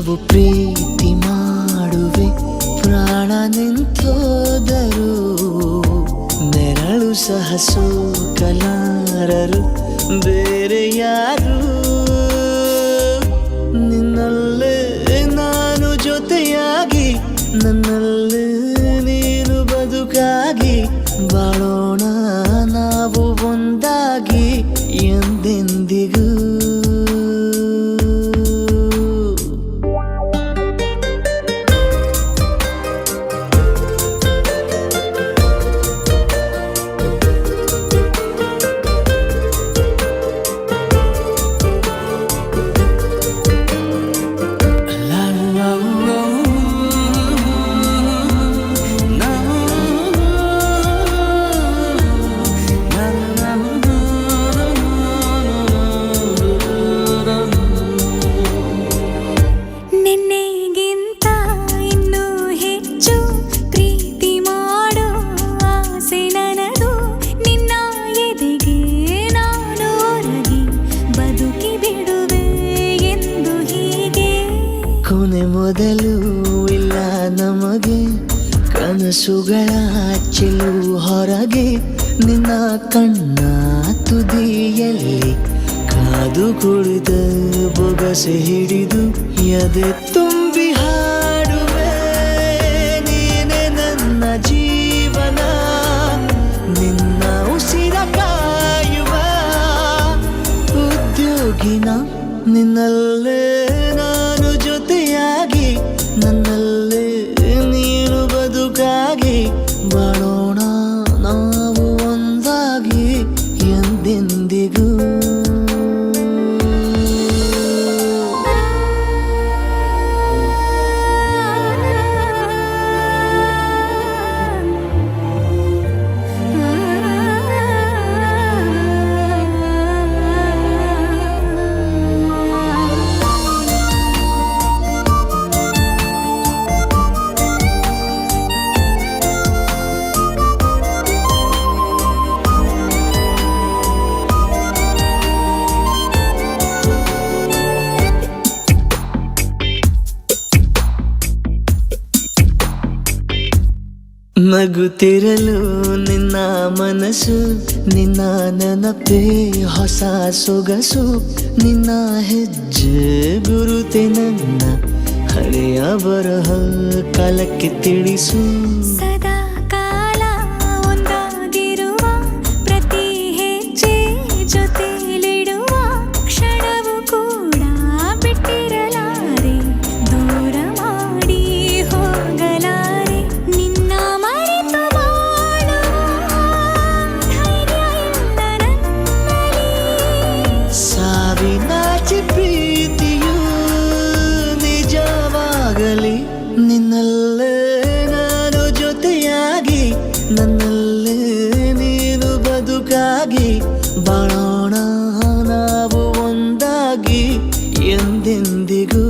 ಕ್ಷಣವು ಪ್ರೀತಿ ಮಾಡುವೆ ಪ್ರಾಣ ನಿಂತೋದರು ನೆರಳು ಸಹ ಸೋಕಲಾರರು ಬೇರೆ ಯಾರು ನಿನ್ನಲ್ಲೇ ನಾನು ಜೊತೆಯಾಗಿ ನನ್ನಲ್ಲೇ ನೀನು ಬದುಕಾಗಿ ಬಾಳೋಣ ನಾವು ಒಂದಾಗಿ ಎಂದೆಂದಿಗೂ ಕೊನೆ ಮೊದಲು ಇಲ್ಲ ನಮಗೆ ಕನಸುಗಳ ಚೆಲು ಹೊರಗೆ ನಿನ್ನ ಕಣ್ಣ ತುದಿಯಲ್ಲಿ ಕಾದು ಕುಳಿತ ಬೊಗಸೆ ಹಿಡಿದು ಎದೆ ತುಂಬಿ ಹಾಡುವೆ ನೀನೆ ನನ್ನ ಜೀವನ ನಿನ್ನ ಉಸಿರ ಕಾಯುವ ಉದ್ಯೋಗಿನ ನಿನ್ನಲ್ಲೇ ನಾನು ಜೊತೆಯಾಗಿ ನನ್ನಲ್ಲೇ ನೀನು ಬದುಕಾಗಿ ಬಾಳೋಣ ನಾವು ಒಂದಾಗಿ ಎಂದೆಂದಿಗೂ ನಗುತ್ತಿರಲು ನಿನ್ನ ಮನಸ್ಸು ನಿನ್ನ ನೆನಪೇ ಹೊಸ ಸೊಗಸು ನಿನ್ನ ಹೆಜ್ಜೆ ಗುರುತೆ ನನ್ನ ಹಳೆಯ ಬರಹ ಕಾಲಕ್ಕೆ ತಿಳಿಸು ಸದಾ ಕಾಲ ಒಂದಾಗಿರುವ ಪ್ರತಿ ಹೆಜ್ಜೆ ಜೊತೆಲಿಡುವ ಕ್ಷಣವು ಕೂಡ ಬಿಟ್ಟಿರಲಾರೆ ದೂರ ಮಾಡಿ ಹೋಗಲಾರೆ ನಿನ್ನ ಸಾವಿನಾಚೆ ಪ್ರೀತಿಯು ನಿಜವಾಗಲಿ ನಿನ್ನಲ್ಲೇ ನಾನು ಜೊತೆಯಾಗಿ ನನ್ನಲ್ಲೇ ನೀನು ಬದುಕಾಗಿ ಬಾಳೋಣ ನಾವು ಒಂದಾಗಿ ಎಂದೆಂದಿಗೂ